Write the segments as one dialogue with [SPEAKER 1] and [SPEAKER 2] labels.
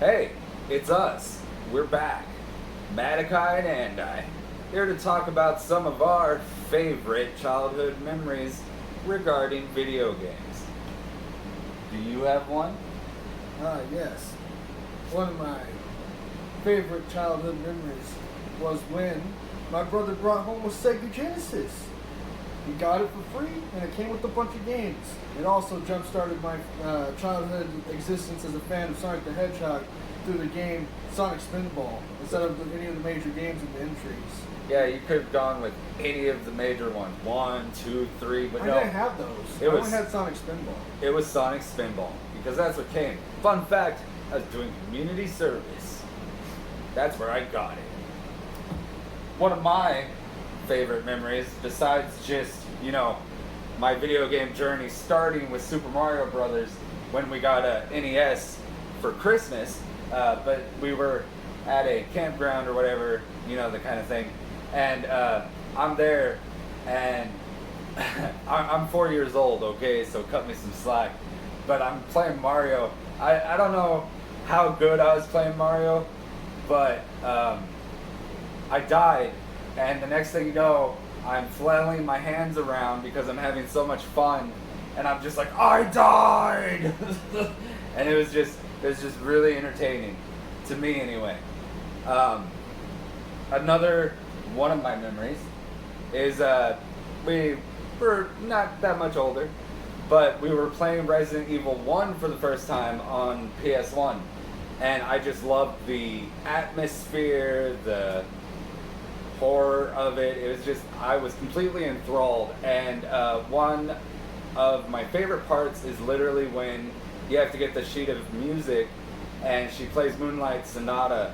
[SPEAKER 1] Hey, it's us. We're back. Madakai and Andai, here to talk about some of our favorite childhood memories regarding video games. Do you have one?
[SPEAKER 2] Yes. One of my favorite childhood memories was when my brother brought home a Sega Genesis. He got it for free, and it came with a bunch of games. It also jump-started my childhood existence as a fan of Sonic the Hedgehog through the game Sonic Spinball, instead of any of the major games in the entries.
[SPEAKER 1] Yeah, you could have gone with any of the major ones. 1, 2, 3, but
[SPEAKER 2] I
[SPEAKER 1] no.
[SPEAKER 2] didn't have those. I only had Sonic Spinball.
[SPEAKER 1] It was Sonic Spinball, because that's what came. Fun fact, I was doing community service. That's where I got it. One of my favorite memories, besides just, my video game journey starting with Super Mario Brothers when we got a NES for Christmas, but we were at a campground or whatever, the kind of thing, and I'm there, and I'm 4 years old, okay, so cut me some slack, but I'm playing Mario. I don't know how good I was playing Mario, but I died, and the next thing you know, I'm flailing my hands around because I'm having so much fun, and I'm just like, I died! And it was just really entertaining, to me anyway. Another one of my memories is we were not that much older, but we were playing Resident Evil 1 for the first time on PS1, and I just loved the atmosphere, the horror of it. It was just, I was completely enthralled, and one of my favorite parts is literally when you have to get the sheet of music and she plays Moonlight Sonata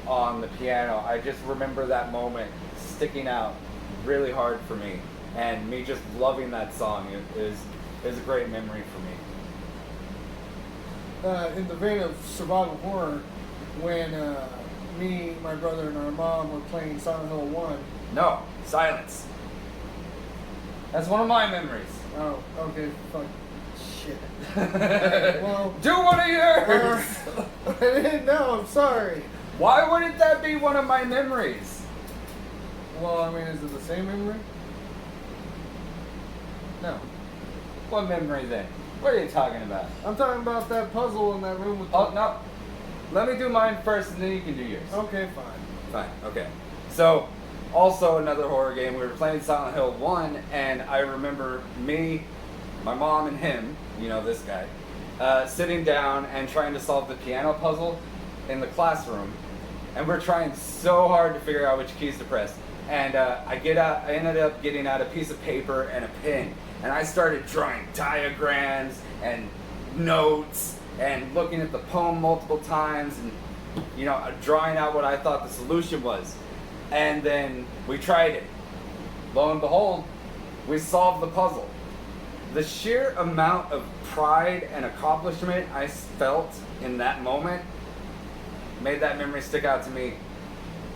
[SPEAKER 1] on the piano. I just remember that moment sticking out really hard for me, and me just loving that song. It was a great memory for me.
[SPEAKER 2] In the vein of survival horror, when me, my brother, and our mom were playing Silent Hill 1.
[SPEAKER 1] No, silence. That's one of my memories.
[SPEAKER 2] Oh, okay, fuck. Shit.
[SPEAKER 1] Well, do one of yours!
[SPEAKER 2] I didn't know, I'm sorry.
[SPEAKER 1] Why wouldn't that be one of my memories?
[SPEAKER 2] Well, I mean, is it the same memory? No.
[SPEAKER 1] What memory then? What are you talking about?
[SPEAKER 2] I'm talking about that puzzle in that room with
[SPEAKER 1] Oh, no. Let me do mine first, and then you can do yours.
[SPEAKER 2] Okay, fine.
[SPEAKER 1] Fine, okay. So, also another horror game. We were playing Silent Hill 1, and I remember me, my mom, and him, this guy, sitting down and trying to solve the piano puzzle in the classroom. And we're trying so hard to figure out which keys to press. And I ended up getting out a piece of paper and a pen. And I started drawing diagrams and notes and looking at the poem multiple times and, drawing out what I thought the solution was. And then we tried it. Lo and behold, we solved the puzzle. The sheer amount of pride and accomplishment I felt in that moment made that memory stick out to me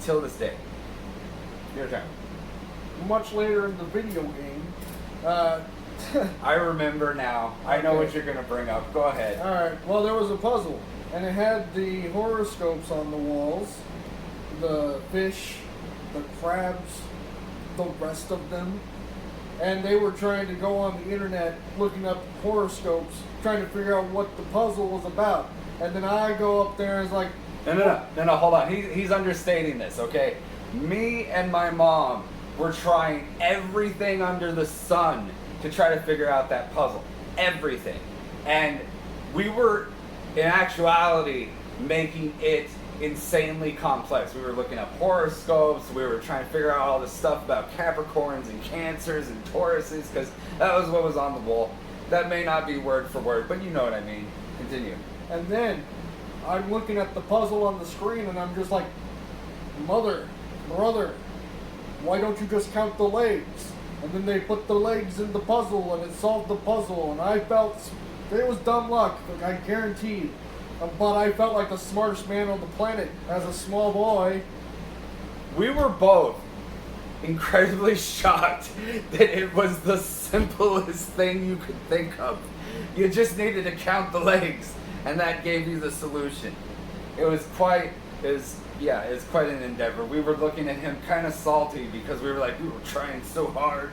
[SPEAKER 1] till this day. Your turn.
[SPEAKER 2] Much later in the video game,
[SPEAKER 1] I remember now. I know what you're going to bring up. Go ahead.
[SPEAKER 2] Alright, well, there was a puzzle, and it had the horoscopes on the walls, the fish, the crabs, the rest of them, and they were trying to go on the internet looking up horoscopes, trying to figure out what the puzzle was about. And then I go up there and it's like,
[SPEAKER 1] No, hold on. He's understating this, okay? Me and my mom were trying everything under the sun to try to figure out that puzzle. Everything. And we were, in actuality, making it insanely complex. We were looking up horoscopes, we were trying to figure out all this stuff about Capricorns and Cancers and Tauruses, because that was what was on the wall. That may not be word for word, but you know what I mean. Continue.
[SPEAKER 2] And then I'm looking at the puzzle on the screen and I'm just like, mother, brother, why don't you just count the legs? And then they put the legs in the puzzle and it solved the puzzle, and I felt it was dumb luck, I guaranteed. But I felt like the smartest man on the planet as a small boy.
[SPEAKER 1] We were both incredibly shocked that it was the simplest thing you could think of. You just needed to count the legs, and that gave you the solution. It's quite an endeavor. We were looking at him kind of salty because we were like, we were trying so hard.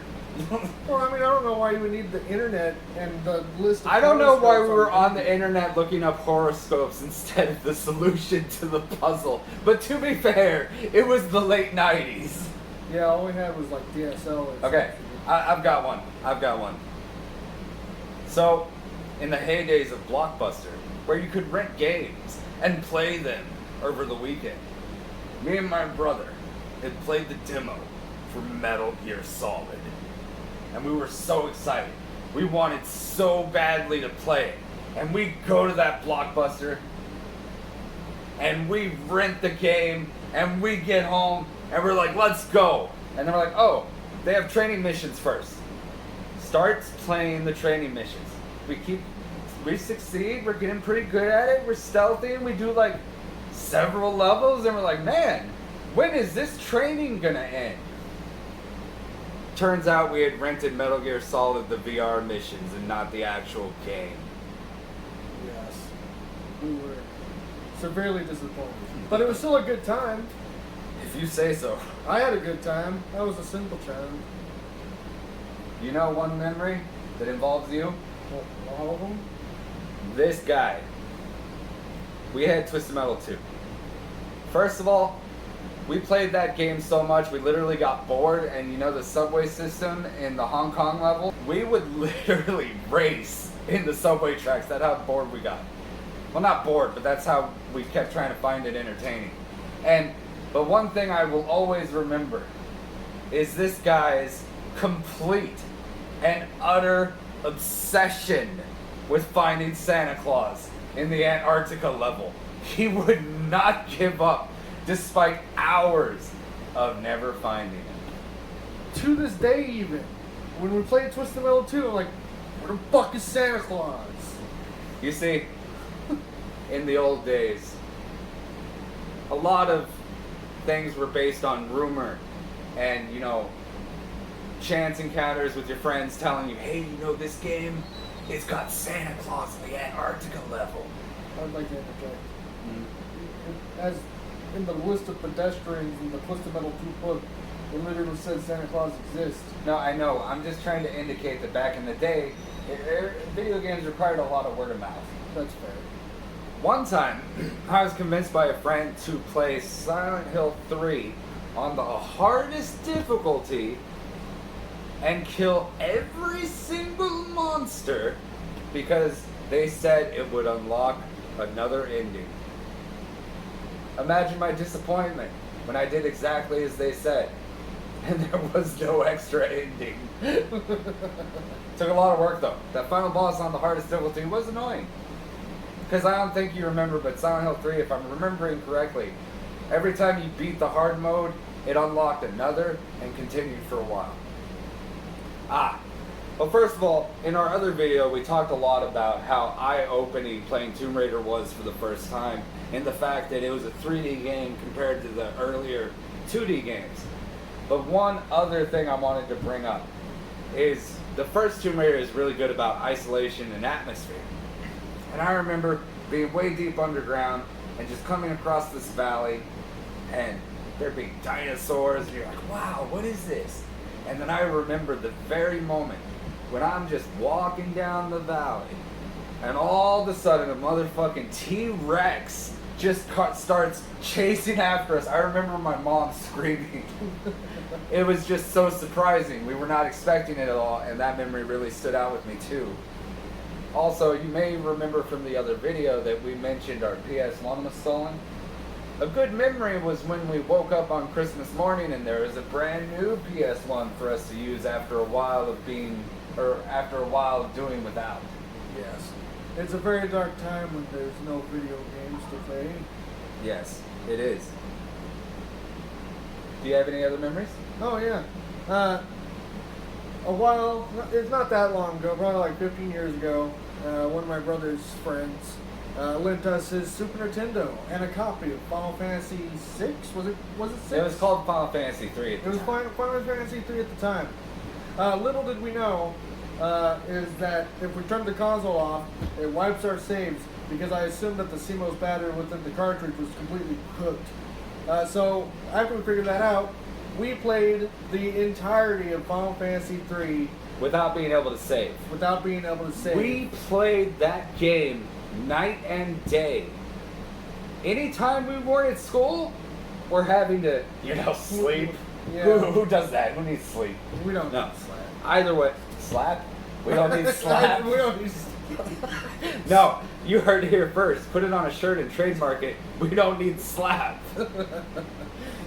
[SPEAKER 2] Well, I mean, I don't know why you would need the internet and the list of
[SPEAKER 1] I don't know why we were on
[SPEAKER 2] horoscopes
[SPEAKER 1] the internet looking up horoscopes instead of the solution to the puzzle. But to be fair, it was the late 90s.
[SPEAKER 2] Yeah, all we had was like DSL. Or
[SPEAKER 1] Okay, I've got one. So, in the heydays of Blockbuster, where you could rent games and play them over the weekend, me and my brother had played the demo for Metal Gear Solid. And we were so excited. We wanted so badly to play it. And we go to that Blockbuster, and we rent the game, and we get home, and we're like, let's go. And then we're like, oh, they have training missions first. Starts playing the training missions. We succeed, we're getting pretty good at it, we're stealthy, and we do like several levels, and we're like, man, when is this training gonna end? Turns out we had rented Metal Gear Solid, the VR missions, and not the actual game.
[SPEAKER 2] Yes. We were severely disappointed. But it was still a good time.
[SPEAKER 1] If you say so.
[SPEAKER 2] I had a good time. I was a simple child.
[SPEAKER 1] You know one memory that involves you?
[SPEAKER 2] Well, all of them?
[SPEAKER 1] This guy. We had Twisted Metal 2. First of all, we played that game so much, we literally got bored, and you know the subway system in the Hong Kong level? We would literally race in the subway tracks. That's how bored we got. Well, not bored, but that's how we kept trying to find it entertaining. But one thing I will always remember is this guy's complete and utter obsession with finding Santa Claus in the Antarctica level. He would not give up despite hours of never finding him.
[SPEAKER 2] To this day, even when we played Twisted Metal 2, I'm like, where the fuck is Santa Claus?
[SPEAKER 1] You see, in the old days, a lot of things were based on rumor and, you know, chance encounters with your friends telling you, hey, you know this game? It's got Santa Claus in the Antarctica level.
[SPEAKER 2] I'd like to interject. As in the list of pedestrians in the Twisted Metal 2 book, it literally says Santa Claus exists.
[SPEAKER 1] No, I know. I'm just trying to indicate that back in the day, video games required a lot of word of mouth.
[SPEAKER 2] That's fair.
[SPEAKER 1] One time, I was convinced by a friend to play Silent Hill 3 on the hardest difficulty and kill every single monster because they said it would unlock another ending. Imagine my disappointment when I did exactly as they said, and there was no extra ending. Took a lot of work though. That final boss on the hardest difficulty was annoying. Because I don't think you remember, but Silent Hill 3, if I'm remembering correctly, every time you beat the hard mode, it unlocked another and continued for a while. Well, first of all, in our other video, we talked a lot about how eye-opening playing Tomb Raider was for the first time, and the fact that it was a 3D game compared to the earlier 2D games. But one other thing I wanted to bring up is the first Tomb Raider is really good about isolation and atmosphere. And I remember being way deep underground and just coming across this valley and there being dinosaurs, and you're like, wow, what is this? And then I remember the very moment when I'm just walking down the valley and all of a sudden a motherfucking T-Rex just starts chasing after us. I remember my mom screaming. It was just so surprising. We were not expecting it at all, and that memory really stood out with me too. Also, you may remember from the other video that we mentioned our PS1 was stolen. A good memory was when we woke up on Christmas morning and there was a brand new PS1 for us to use after a while of doing without.
[SPEAKER 2] Yes. It's a very dark time when there's no video games to play.
[SPEAKER 1] Yes, it is. Do you have any other memories?
[SPEAKER 2] Oh, yeah. It's not that long ago, probably like 15 years ago, one of my brother's friends lent us his Super Nintendo and a copy of Final Fantasy VI. Was it 6?
[SPEAKER 1] It was called Final Fantasy 3 at the
[SPEAKER 2] It was
[SPEAKER 1] time.
[SPEAKER 2] Final Fantasy 3 at the time. Little did we know is that if we turn the console off, it wipes our saves because I assumed that the CMOS battery within the cartridge was completely cooked. So after we figured that out, we played the entirety of Final Fantasy III
[SPEAKER 1] without being able to save.
[SPEAKER 2] without being able to save.
[SPEAKER 1] We played that game night and day. Anytime we weren't at school, we're having to, sleep.
[SPEAKER 2] Yeah.
[SPEAKER 1] Who does that? Who needs sleep?
[SPEAKER 2] We don't
[SPEAKER 1] No.
[SPEAKER 2] need slap.
[SPEAKER 1] Either way, slap? We don't need slap.
[SPEAKER 2] We don't need
[SPEAKER 1] No, you heard it here first. Put it on a shirt and trademark it. We don't need slap.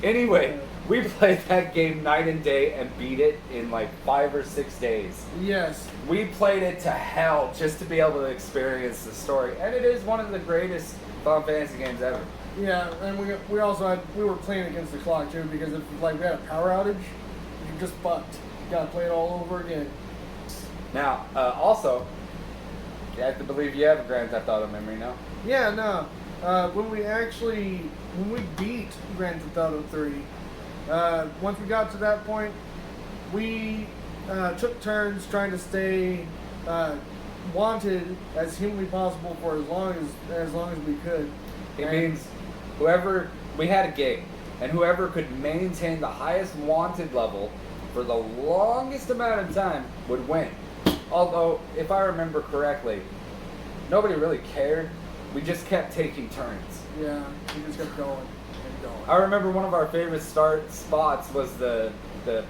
[SPEAKER 1] Anyway, we played that game night and day and beat it in like 5 or 6 days.
[SPEAKER 2] Yes.
[SPEAKER 1] We played it to hell just to be able to experience the story. And it is one of the greatest Final Fantasy games ever.
[SPEAKER 2] Yeah, and we also we were playing against the clock too, because if we had a power outage, you just fucked. You gotta play it all over again.
[SPEAKER 1] Now, also, you have to believe you have a Grand Theft Auto memory now.
[SPEAKER 2] Yeah, no. When we beat Grand Theft Auto 3, once we got to that point, we took turns trying to stay wanted as humanly possible for as long as we could.
[SPEAKER 1] It means we had a game, and whoever could maintain the highest wanted level for the longest amount of time would win. Although, if I remember correctly, nobody really cared. We just kept taking turns.
[SPEAKER 2] Yeah, we just kept going and going.
[SPEAKER 1] I remember one of our favorite start spots was the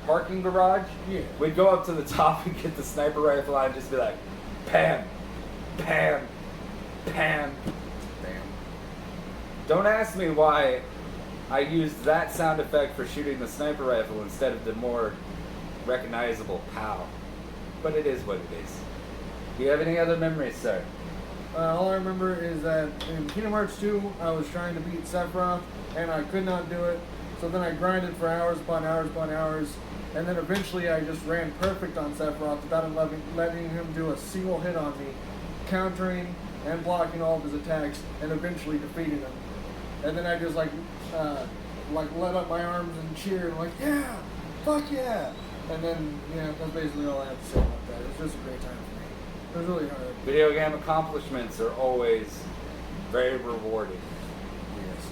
[SPEAKER 1] parking garage.
[SPEAKER 2] Yeah.
[SPEAKER 1] We'd go up to the top and get the sniper rifle and just be like, Pam, Pam, Pam.
[SPEAKER 2] Damn.
[SPEAKER 1] Don't ask me why I used that sound effect for shooting the sniper rifle instead of the more recognizable POW. But it is what it is. Do you have any other memories, sir?
[SPEAKER 2] All I remember is that in Kingdom Hearts 2, I was trying to beat Sephiroth, and I could not do it. So then I grinded for hours upon hours upon hours, and then eventually I just ran perfect on Sephiroth without him letting him do a single hit on me, countering and blocking all of his attacks, and eventually defeating him. And then I just let up my arms and cheered, like, yeah, fuck yeah. And then, that's basically all I have to say about that. It was just a great time for me. It was really hard.
[SPEAKER 1] Video game accomplishments are always very rewarding.
[SPEAKER 2] Yes.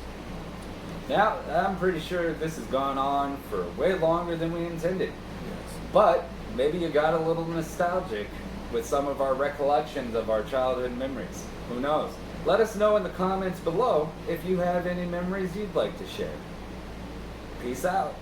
[SPEAKER 1] Now, I'm pretty sure this has gone on for way longer than we intended.
[SPEAKER 2] Yes.
[SPEAKER 1] But maybe you got a little nostalgic with some of our recollections of our childhood memories. Who knows? Let us know in the comments below if you have any memories you'd like to share. Peace out.